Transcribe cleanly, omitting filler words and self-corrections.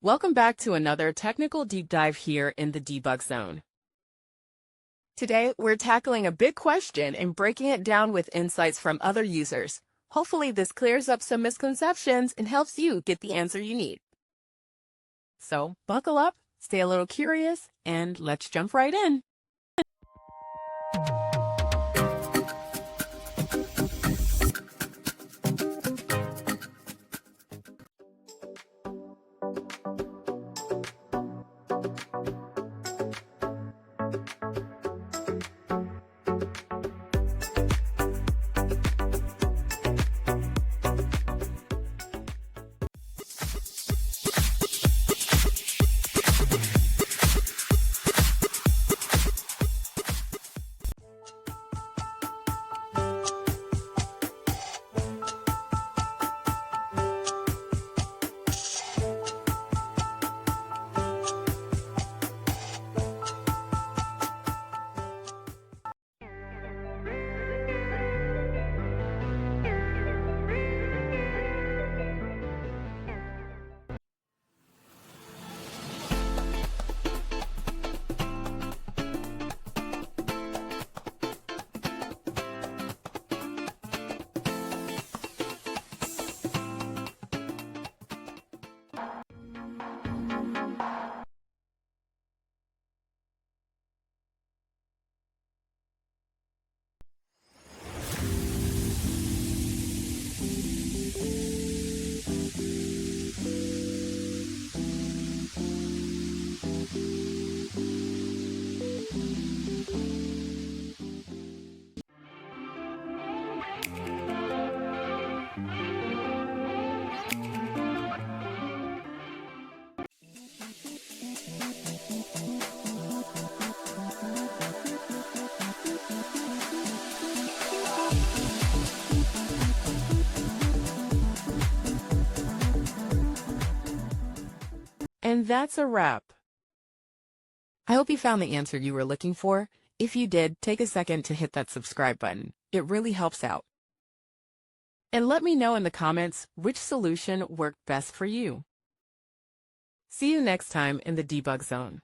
Welcome back to another technical deep dive here in the debug zone. Today, we're tackling a big question and breaking it down with insights from other users. Hopefully, this clears up some misconceptions and helps you get the answer you need. So, buckle up, stay a little curious, and let's jump right in. And that's a wrap. I hope you found the answer you were looking for. If you did, take a second to hit that subscribe button. It really helps out. And let me know in the comments which solution worked best for you. See you next time in the debug zone.